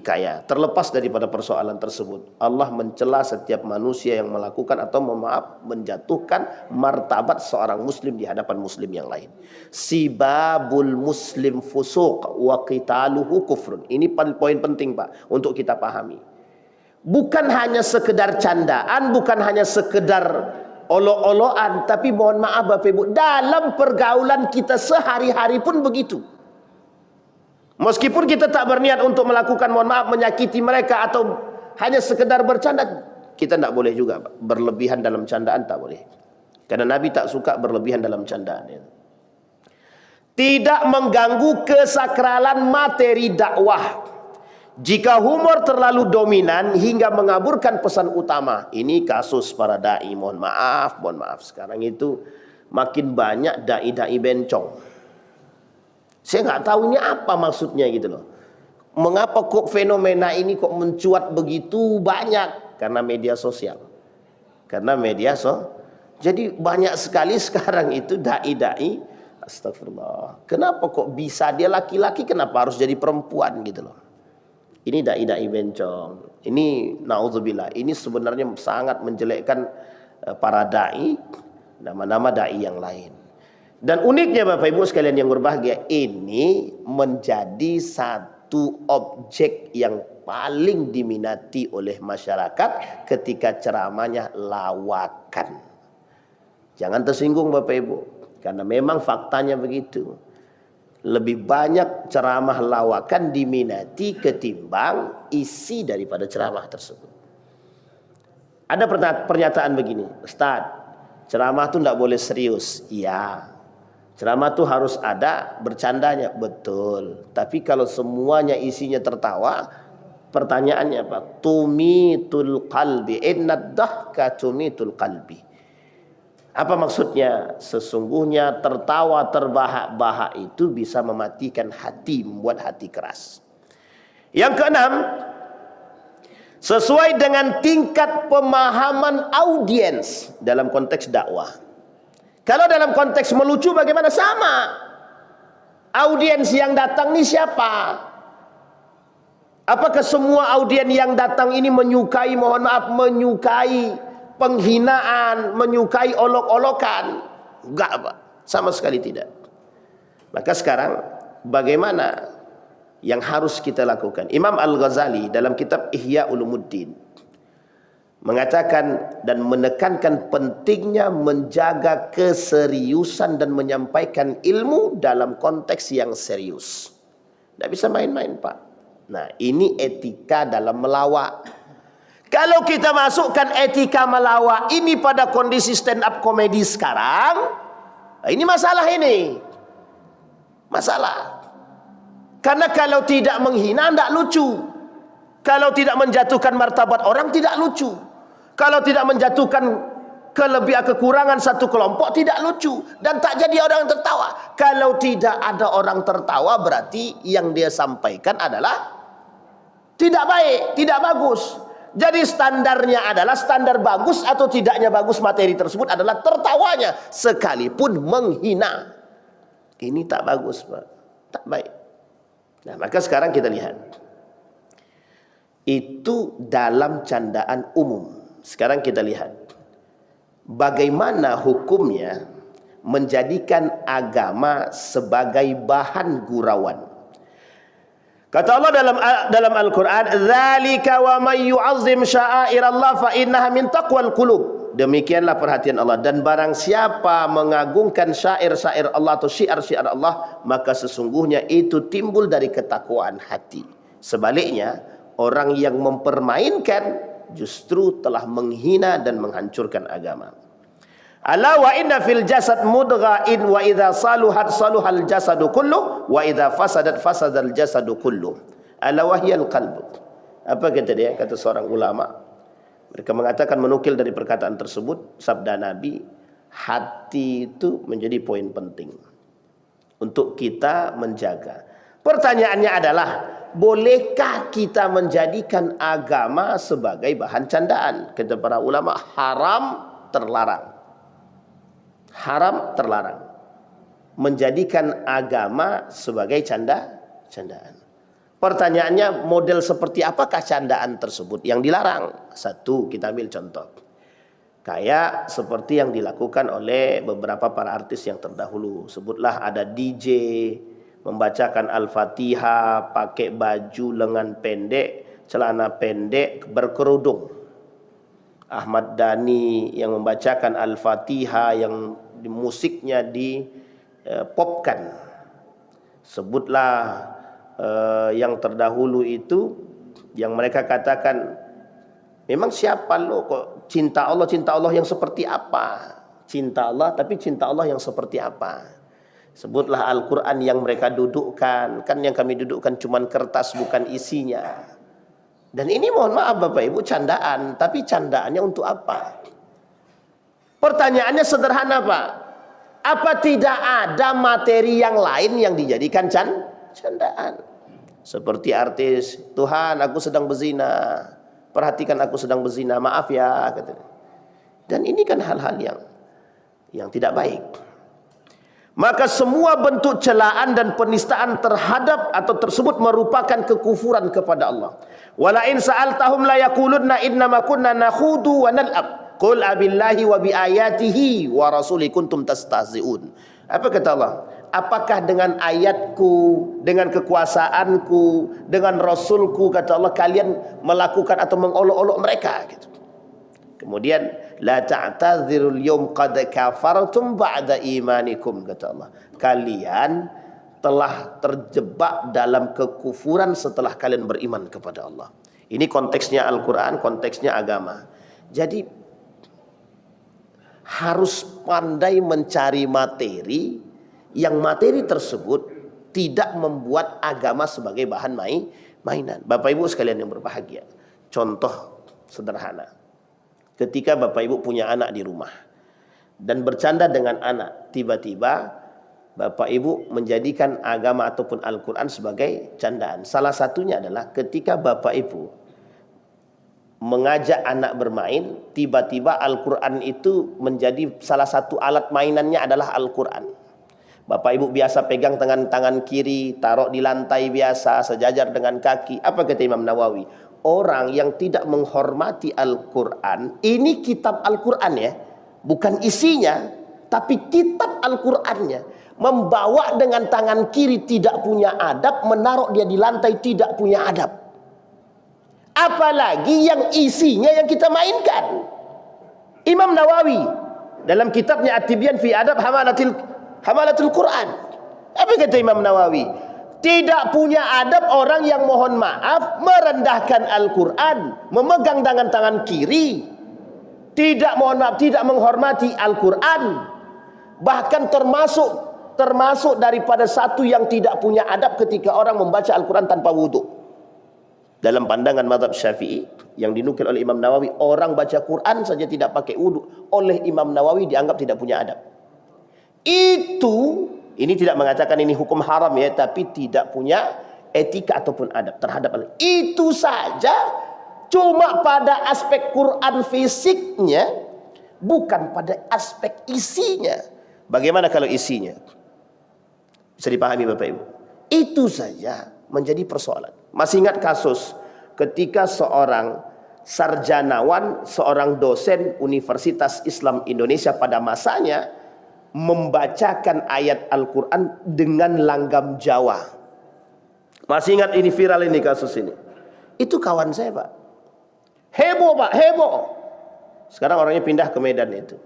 kaya. Terlepas daripada persoalan tersebut, Allah mencela setiap manusia yang melakukan atau menjatuhkan martabat seorang muslim di hadapan muslim yang lain. Sibabul muslim fusuq wa qitaluhu kufrun. Ini poin penting Pak untuk kita pahami. Bukan hanya sekedar candaan, bukan hanya sekedar olok-olokan. Tapi mohon maaf Bapak Ibu, dalam pergaulan kita sehari-hari pun begitu. Meskipun kita tak berniat untuk melakukan, mohon maaf, menyakiti mereka atau hanya sekedar bercanda, kita tak boleh juga berlebihan dalam candaan, tak boleh. Karena Nabi tak suka berlebihan dalam candaan. Tidak mengganggu kesakralan materi dakwah. Jika humor terlalu dominan hingga mengaburkan pesan utama. Ini kasus para dai, mohon maaf. Sekarang itu makin banyak dai-dai bencong. Saya nggak tahu ini apa maksudnya gitu loh. Mengapa kok fenomena ini kok mencuat begitu banyak? Karena media sosial. Jadi banyak sekali sekarang itu dai-dai. Astagfirullah. Kenapa kok bisa dia laki-laki, kenapa harus jadi perempuan gitu loh. Ini dai-dai bencong. Ini naudzubillah. Ini sebenarnya sangat menjelekkan para dai, nama-nama dai yang lain. Dan uniknya Bapak Ibu sekalian yang berbahagia, ini menjadi satu objek yang paling diminati oleh masyarakat ketika ceramahnya lawakan. Jangan tersinggung Bapak Ibu, karena memang faktanya begitu. Lebih banyak ceramah lawakan diminati ketimbang isi daripada ceramah tersebut. Ada pernyataan begini, Ustaz, ceramah itu tidak boleh serius. Iya. Ceramah itu harus ada bercandanya, betul. Tapi kalau semuanya isinya tertawa, pertanyaannya apa? Tumitul qalbi, innad dahka tumitul qalbi. Apa maksudnya? Sesungguhnya tertawa terbahak-bahak itu bisa mematikan hati, membuat hati keras. Yang keenam, sesuai dengan tingkat pemahaman audiens dalam konteks dakwah. Kalau dalam konteks melucu bagaimana? Sama. Audiens yang datang ini siapa? Apakah semua audiens yang datang ini menyukai, mohon maaf, menyukai penghinaan, menyukai olok-olokan? Enggak, Pak. Sama sekali tidak. Maka sekarang bagaimana yang harus kita lakukan? Imam Al-Ghazali dalam kitab Ihya Ulumuddin mengatakan dan menekankan pentingnya menjaga keseriusan dan menyampaikan ilmu dalam konteks yang serius. Tidak bisa main-main, Pak. Nah, ini etika dalam melawak. Kalau kita masukkan etika melawak ini pada kondisi stand up komedi sekarang, ini masalah ini. Masalah. Karena kalau tidak menghina, tidak lucu. Kalau tidak menjatuhkan martabat orang, tidak lucu. Kalau tidak menjatuhkan kekurangan satu kelompok, tidak lucu. Dan tak jadi orang yang tertawa. Kalau tidak ada orang tertawa, berarti yang dia sampaikan adalah tidak baik, tidak bagus. Jadi standarnya adalah standar bagus atau tidaknya bagus materi tersebut adalah tertawanya, sekalipun menghina. Ini tak bagus, Pak. Tak baik. Nah, maka sekarang kita lihat. Itu dalam candaan umum. Sekarang kita lihat bagaimana hukumnya menjadikan agama sebagai bahan gurauan. Kata Allah dalam Al-Qur'an, "Dzalika wa may yu'azzim sya'airallah fa innaha min taqwal qulub." Demikianlah perhatian Allah, dan barang siapa mengagungkan syair-syair Allah atau syiar-syiar Allah, maka sesungguhnya itu timbul dari ketakwaan hati. Sebaliknya, orang yang mempermainkan justru telah menghina dan menghancurkan agama. Ala wa inna fil jasad mudgha'in wa idza saluhat saluhal jasadu kullu wa idza fasadat fasadal jasadu kullu. Ala wahyal qalbu. Apa kata dia? Kata seorang ulama. Mereka mengatakan, menukil dari perkataan tersebut sabda Nabi, hati itu menjadi poin penting untuk kita menjaga. Pertanyaannya adalah, bolehkah kita menjadikan agama sebagai bahan candaan? Kata para ulama, haram, terlarang. Haram, terlarang. Menjadikan agama sebagai candaan. Pertanyaannya, model seperti apakah candaan tersebut yang dilarang? Satu, kita ambil contoh. Kayak seperti yang dilakukan oleh beberapa para artis yang terdahulu. Sebutlah ada DJ membacakan Al-Fatihah, pakai baju lengan pendek, celana pendek, berkerudung. Ahmad Dhani yang membacakan Al-Fatihah, yang musiknya popkan. Sebutlah yang terdahulu itu, yang mereka katakan, memang siapa lo kok cinta Allah yang seperti apa? Cinta Allah, tapi cinta Allah yang seperti apa? Sebutlah Al-Quran yang mereka dudukkan. Kan yang kami dudukkan cuman kertas, bukan isinya. Dan ini mohon maaf Bapak Ibu, candaan. Tapi candaannya untuk apa? Pertanyaannya sederhana Pak. Apa tidak ada materi yang lain yang dijadikan candaan? Seperti artis, Tuhan aku sedang berzina, perhatikan aku sedang berzina, maaf ya, katanya. Dan ini kan hal-hal yang tidak baik. Maka semua bentuk celaan dan penistaan terhadap atau tersebut merupakan kekufuran kepada Allah. Wala in sa'altahum la yaqulunna innama kunna nakhudu wa nal'ab. Qul abillahi wa biayatihi wa rasuli kuntum tastahzi'un. Apa kata Allah? Apakah dengan ayatku, dengan kekuasaanku, dengan rasulku, kata Allah, kalian melakukan atau mengolok-olok mereka gitu. Kemudian la ta'tadzirul yawm qad kafartum ba'da imanikum, kata Allah. Kalian telah terjebak dalam kekufuran setelah kalian beriman kepada Allah. Ini konteksnya Al-Quran, konteksnya agama. Jadi harus pandai mencari materi yang materi tersebut tidak membuat agama sebagai bahan mainan. Bapak Ibu sekalian yang berbahagia, contoh sederhana. Ketika Bapak Ibu punya anak di rumah dan bercanda dengan anak, tiba-tiba Bapak Ibu menjadikan agama ataupun Al-Quran sebagai candaan. Salah satunya adalah ketika Bapak Ibu mengajak anak bermain, tiba-tiba Al-Quran itu menjadi salah satu alat mainannya adalah Al-Quran. Bapak Ibu biasa pegang tangan kiri, taruh di lantai biasa, sejajar dengan kaki. Apa kata Imam Nawawi? Orang yang tidak menghormati Al-Quran, ini kitab Al-Quran ya, bukan isinya, tapi kitab Al-Qurannya, membawa dengan tangan kiri tidak punya adab, menaruh dia di lantai tidak punya adab. Apalagi yang isinya yang kita mainkan. Imam Nawawi dalam kitabnya At-Tibyan fi Adab Hamalatul Quran, apa kata Imam Nawawi? Tidak punya adab orang yang mohon maaf merendahkan Al-Quran, memegang dengan tangan kiri, tidak mohon maaf, tidak menghormati Al-Quran, bahkan termasuk daripada satu yang tidak punya adab ketika orang membaca Al-Quran tanpa wudhu. Dalam pandangan mazhab Syafi'i yang dinukil oleh Imam Nawawi, orang baca Quran saja tidak pakai wudhu, oleh Imam Nawawi dianggap tidak punya adab. Ini tidak mengatakan ini hukum haram ya, tapi tidak punya etika ataupun adab terhadap Allah. Itu saja cuma pada aspek Quran fisiknya, bukan pada aspek isinya. Bagaimana kalau isinya? Bisa dipahami Bapak Ibu? Itu saja menjadi persoalan. Masih ingat kasus ketika seorang sarjanawan, seorang dosen Universitas Islam Indonesia pada masanya membacakan ayat Al-Quran dengan langgam Jawa. Masih ingat ini, viral ini kasus ini. Itu kawan saya Pak. Heboh Pak, heboh. Sekarang orangnya pindah ke Medan itu.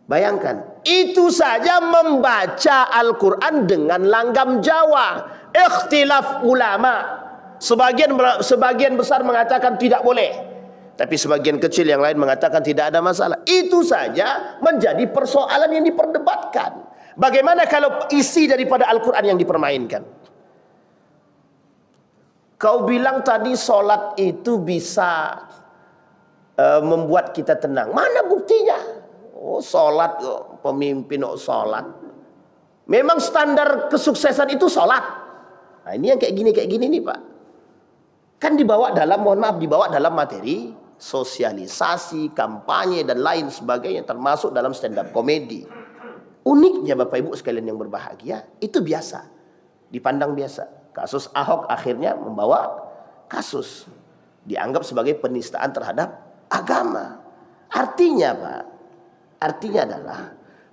Bayangkan, itu saja membaca Al-Quran dengan langgam Jawa. Ikhtilaf ulama. Sebagian besar mengatakan tidak boleh, tapi sebagian kecil yang lain mengatakan tidak ada masalah. Itu saja menjadi persoalan yang diperdebatkan. Bagaimana kalau isi daripada Al-Quran yang dipermainkan? Kau bilang tadi sholat itu bisa membuat kita tenang. Mana buktinya? Oh sholat, pemimpin sholat. Memang standar kesuksesan itu sholat. Nah ini yang kayak gini nih Pak. Kan dibawa dalam, mohon maaf, dibawa dalam materi sosialisasi, kampanye dan lain sebagainya, termasuk dalam stand up komedi. Uniknya Bapak Ibu sekalian yang berbahagia, itu biasa, dipandang biasa. Kasus Ahok akhirnya membawa kasus, dianggap sebagai penistaan terhadap agama. Artinya Pak, artinya adalah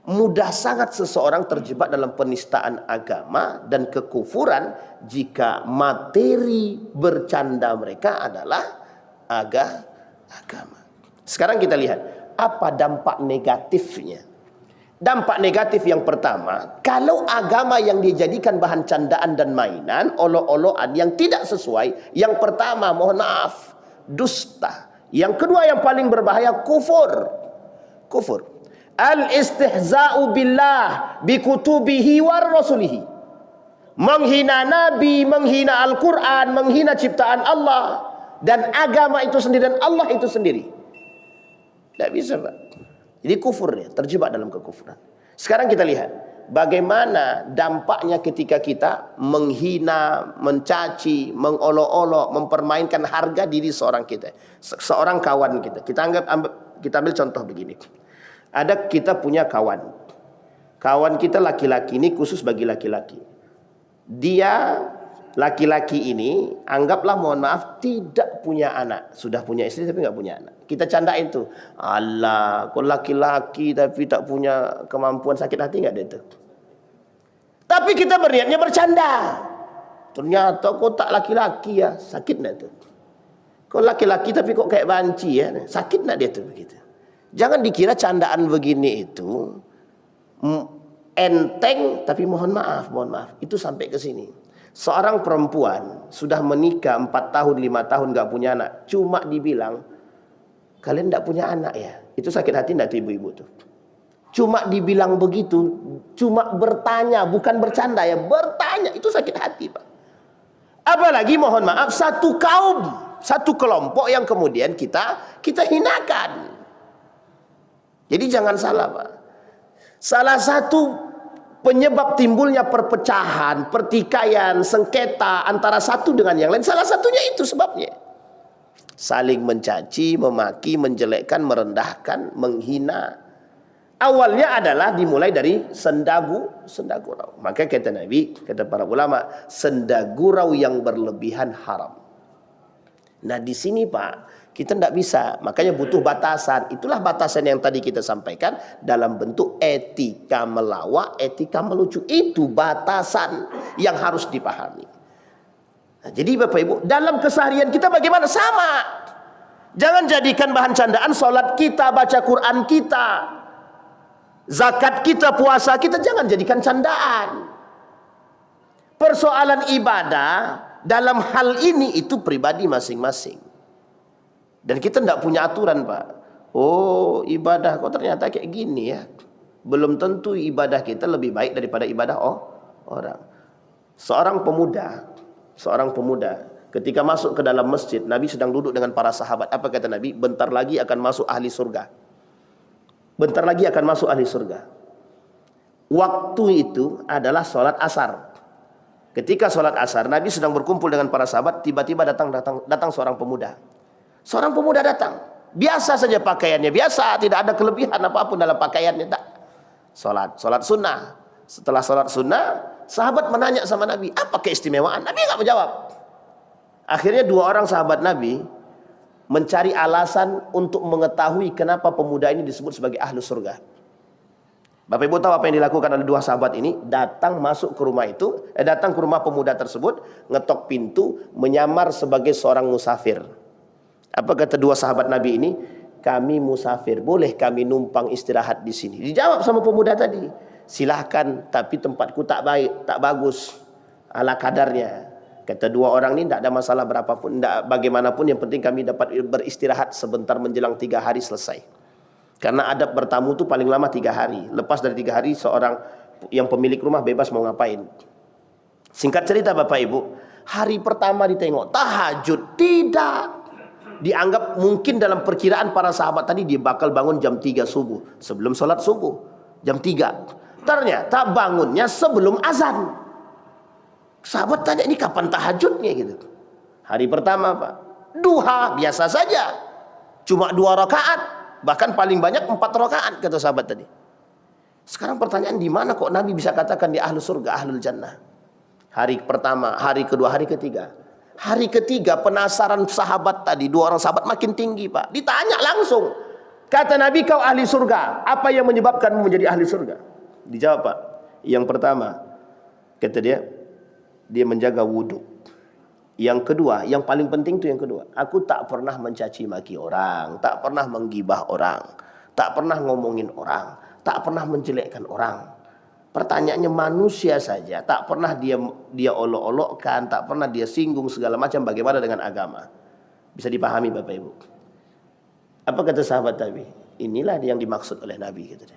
mudah sangat seseorang terjebak dalam penistaan agama dan kekufuran jika materi bercanda mereka adalah agama. Sekarang kita lihat apa dampak negatifnya. Dampak negatif yang pertama, kalau agama yang dijadikan bahan candaan dan mainan, olok-olokan yang tidak sesuai, yang pertama mohon maaf, dusta. Yang kedua yang paling berbahaya, kufur. Kufur. Al-istihza'u billah bikutubihi war rasulihi. Menghina Nabi, menghina Al-Quran, menghina ciptaan Allah dan agama itu sendiri dan Allah itu sendiri. Tidak bisa, Pak. Jadi kufur ya, terjebak dalam kekufuran. Sekarang kita lihat bagaimana dampaknya ketika kita menghina, mencaci, mengolok-olok, mempermainkan harga diri seorang kita, seorang kawan kita. Kita ambil contoh begini. Ada kita punya kawan. Kawan kita laki-laki, ini khusus bagi laki-laki. Dia laki-laki ini anggaplah mohon maaf tidak punya anak, sudah punya istri tapi nggak punya anak. Kita candain tuh, Allah, kau laki-laki tapi tak punya kemampuan, sakit hati nggak dia tuh? Tapi kita berniatnya bercanda. Ternyata kau tak laki-laki ya, sakit nggak tuh? Kau laki-laki tapi kok kayak banci ya, sakit nggak dia tuh begitu? Jangan dikira candaan begini itu enteng, tapi mohon maaf itu sampai ke sini. Seorang perempuan sudah menikah 4 tahun 5 tahun gak punya anak, cuma dibilang kalian gak punya anak ya, itu sakit hati gak tuh ibu-ibu tuh? Cuma dibilang begitu, cuma bertanya, bukan bercanda ya, bertanya, itu sakit hati, Pak. Apalagi mohon maaf satu kaum, satu kelompok yang kemudian kita hinakan. Jadi jangan salah, Pak. Salah satu penyebab timbulnya perpecahan, pertikaian, sengketa antara satu dengan yang lain, salah satunya itu sebabnya. Saling mencaci, memaki, menjelekkan, merendahkan, menghina. Awalnya adalah dimulai dari sendagurau. Maka kata Nabi, kata para ulama, sendagurau yang berlebihan haram. Nah di sini Pak, kita tidak bisa, makanya butuh batasan. Itulah batasan yang tadi kita sampaikan dalam bentuk etika melawak, etika melucu. Itu batasan yang harus dipahami. Nah, jadi Bapak Ibu, dalam keseharian kita bagaimana? Sama. Jangan jadikan bahan candaan sholat kita, baca Quran kita, zakat kita, puasa kita, jangan jadikan candaan. Persoalan ibadah dalam hal ini itu pribadi masing-masing. Dan kita tidak punya aturan, Pak. Oh, ibadah kok ternyata kayak gini ya. Belum tentu ibadah kita lebih baik daripada ibadah orang. Seorang pemuda ketika masuk ke dalam masjid, Nabi sedang duduk dengan para sahabat. Apa kata Nabi? Bentar lagi akan masuk ahli surga. Bentar lagi akan masuk ahli surga. Waktu itu adalah sholat asar. Ketika sholat asar, Nabi sedang berkumpul dengan para sahabat. Tiba-tiba datang seorang pemuda. Seorang pemuda datang, biasa saja pakaiannya, biasa, tidak ada kelebihan apapun dalam pakaiannya, tak. Salat sunnah. Setelah salat sunnah, sahabat menanya sama Nabi, apa keistimewaan? Nabi nggak menjawab. Akhirnya 2 orang sahabat Nabi mencari alasan untuk mengetahui kenapa pemuda ini disebut sebagai ahlu surga. Bapak Ibu tahu apa yang dilakukan oleh 2 sahabat ini? Datang masuk ke rumah itu, datang ke rumah pemuda tersebut, ngetok pintu, menyamar sebagai seorang musafir. Apa kata 2 sahabat Nabi ini? Kami musafir, boleh kami numpang istirahat di sini? Dijawab sama pemuda tadi, silahkan, tapi tempatku tak baik, tak bagus, ala kadarnya. Kata 2 orang ini, tidak ada masalah berapapun, tidak bagaimanapun, yang penting kami dapat beristirahat sebentar menjelang 3 hari selesai. Karena adab bertamu itu paling lama 3 hari. Lepas dari 3 hari, seorang yang pemilik rumah bebas mau ngapain. Singkat cerita Bapak Ibu, hari pertama ditengok tahajud, tidak. Dianggap mungkin dalam perkiraan para sahabat tadi dia bakal bangun jam 3 subuh. Sebelum sholat subuh, jam 3. Ternyata bangunnya sebelum azan. Sahabat tanya, ini kapan tahajudnya gitu. Hari pertama Pak, duha biasa saja, cuma 2 rakaat, bahkan paling banyak 4 rakaat kata sahabat tadi. Sekarang pertanyaan, di mana kok Nabi bisa katakan di ahlu surga, ahlul jannah? Hari pertama, hari kedua, hari ketiga. Hari ketiga penasaran sahabat tadi, 2 orang sahabat makin tinggi Pak. Ditanya langsung, kata Nabi, kau ahli surga, apa yang menyebabkanmu menjadi ahli surga? Dijawab Pak, yang pertama, kata dia menjaga wudhu. Yang kedua, yang paling penting itu yang kedua. Aku tak pernah mencaci maki orang, tak pernah menggibah orang, tak pernah ngomongin orang, tak pernah menjelekkan orang. Pertanyaannya manusia saja, tak pernah dia olok-olokkan, tak pernah dia singgung segala macam. Bagaimana dengan agama? Bisa dipahami Bapak Ibu? Apa kata sahabat Nabi? Inilah yang dimaksud oleh Nabi, gitu.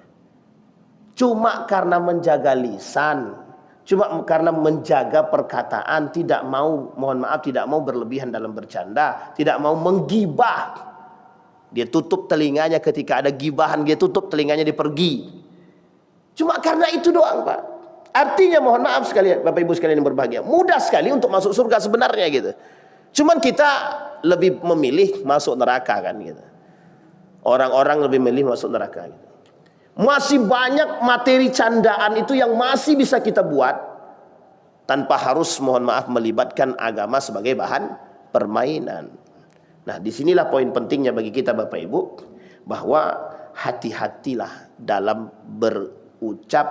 Cuma karena menjaga lisan, cuma karena menjaga perkataan, tidak mau, mohon maaf, tidak mau berlebihan dalam bercanda, tidak mau menggibah. Dia tutup telinganya ketika ada gibahan, dia tutup telinganya, dia pergi. Cuma karena itu doang, Pak. Artinya mohon maaf sekalian, Bapak Ibu sekalian yang berbahagia, mudah sekali untuk masuk surga sebenarnya, gitu. Cuman kita lebih memilih masuk neraka, kan, gitu. Orang-orang lebih memilih masuk neraka, gitu. Masih banyak materi candaan itu yang masih bisa kita buat tanpa harus, mohon maaf, melibatkan agama sebagai bahan permainan. Nah, disinilah poin pentingnya bagi kita Bapak Ibu, bahwa hati-hatilah dalam berucap,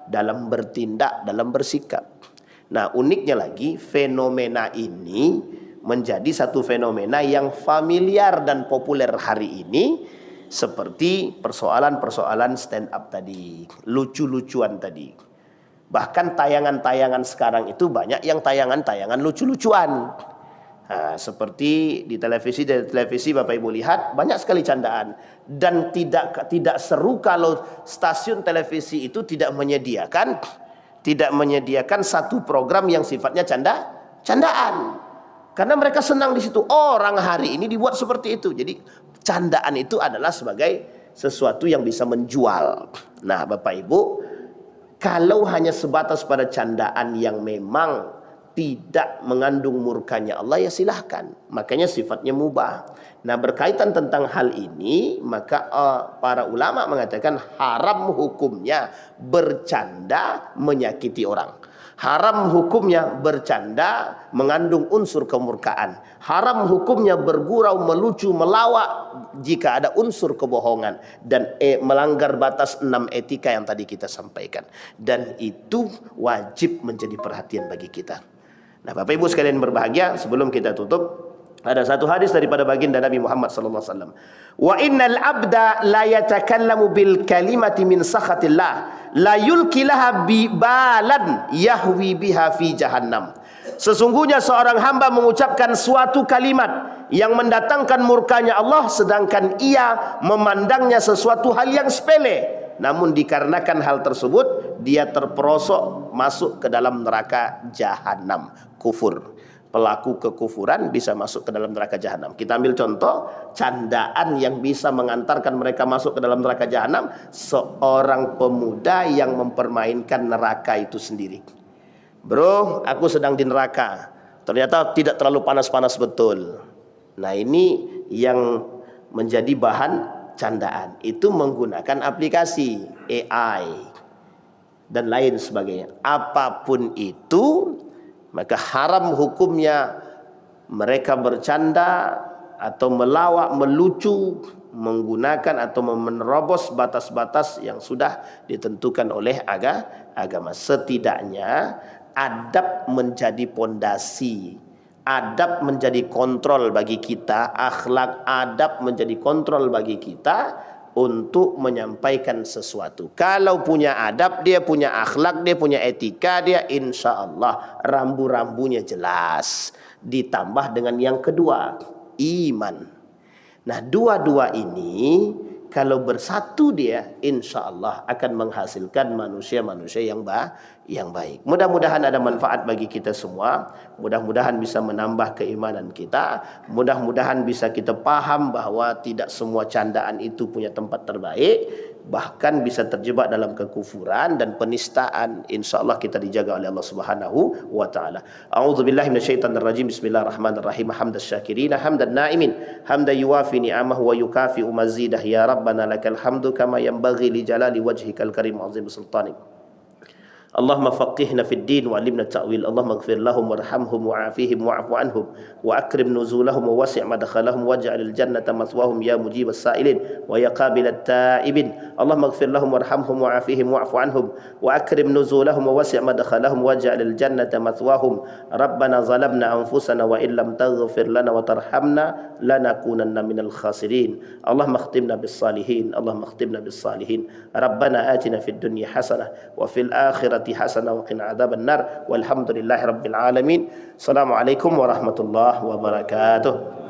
dalam bertindak, dalam bersikap. Nah, uniknya lagi, fenomena ini menjadi satu fenomena yang familiar dan populer hari ini, seperti persoalan-persoalan stand up tadi, lucu-lucuan tadi. Bahkan tayangan-tayangan sekarang itu banyak yang tayangan-tayangan lucu-lucuan. Nah, seperti di televisi Bapak Ibu lihat banyak sekali candaan, dan tidak seru kalau stasiun televisi itu tidak menyediakan satu program yang sifatnya candaan. Karena mereka senang di situ. Orang hari ini dibuat seperti itu. Jadi candaan itu adalah sebagai sesuatu yang bisa menjual. Nah, Bapak Ibu, kalau hanya sebatas pada candaan yang memang tidak mengandung murkanya Allah, ya silahkan. Makanya sifatnya mubah. Nah, berkaitan tentang hal ini, maka para ulama mengatakan haram hukumnya bercanda menyakiti orang. Haram hukumnya bercanda mengandung unsur kemurkaan. Haram hukumnya bergurau, melucu, melawak jika ada unsur kebohongan. Dan melanggar batas 6 etika yang tadi kita sampaikan. Dan itu wajib menjadi perhatian bagi kita. Nah, Bapak Ibu sekalian berbahagia, sebelum kita tutup, ada satu hadis daripada baginda Nabi Muhammad sallallahu alaihi wasallam. Wa innal abda la yatakallamu bil kalimati min sakhatillah la yulkilaha bibalan yahwi biha fi jahannam. Sesungguhnya seorang hamba mengucapkan suatu kalimat yang mendatangkan murkanya Allah, sedangkan ia memandangnya sesuatu hal yang sepele. Namun dikarenakan hal tersebut, dia terperosok masuk ke dalam neraka jahanam. Kufur. Pelaku kekufuran bisa masuk ke dalam neraka jahanam. Kita ambil contoh candaan yang bisa mengantarkan mereka masuk ke dalam neraka jahanam. Seorang pemuda yang mempermainkan neraka itu sendiri. Bro, aku sedang di neraka. Ternyata tidak terlalu panas-panas betul. Nah, ini yang menjadi bahan candaan. Itu menggunakan aplikasi AI dan lain sebagainya. Apapun itu, maka haram hukumnya mereka bercanda atau melawak, melucu, menggunakan atau menerobos batas-batas yang sudah ditentukan oleh agama. Setidaknya adab menjadi pondasi, adab menjadi kontrol bagi kita, akhlak adab menjadi kontrol bagi kita untuk menyampaikan sesuatu. Kalau punya adab, dia punya akhlak, dia punya etika, dia insya Allah rambu-rambunya jelas. Ditambah dengan yang kedua, iman. Nah, dua-dua ini kalau bersatu dia, insya Allah akan menghasilkan manusia-manusia yang baik. Mudah-mudahan ada manfaat bagi kita semua. Mudah-mudahan bisa menambah keimanan kita. Mudah-mudahan bisa kita paham bahwa tidak semua candaan itu punya tempat terbaik. Bahkan bisa terjebak dalam kekufuran dan penistaan. Insya Allah kita dijaga oleh Allah Subhanahu wa ta'ala. A'udzubillahi minasyaitonirrajim. Bismillahirrahmanirrahim. Hamdas syakirin, hamdan na'imin, hamdan yuwafi ni'amahu wa yukafi mazidah. Ya Rabbana lakal hamdu kama yanbaghi li jalali wajhikal karim azim sultanik. اللهم فقهنا في الدين وعلمنا التأويل اللهم اغفر لهم وارحمهم وعافيهم واعف عنهم وأكرم نزولهم ووسع مدخلهم واجعل الجنة مثواهم يا مجيب السائلين ويا قابل التائبين اللهم اغفر لهم وارحمهم وعافيهم واعف عنهم وأكرم نزولهم ووسع مدخلهم واجعل الجنة مثواهم ربنا ظلمنا أنفسنا وإن لم تغفر لنا وترحمنا لنكونن من الخاسرين اللهم اختمنا بالصالحين اللهم اختمنا بالصالحين ربنا آتنا في الدنيا حسنة وفي الآخرة حسنة وقنا عذاب النار والحمد لله رب العالمين السلام عليكم ورحمة الله wabarakatuh.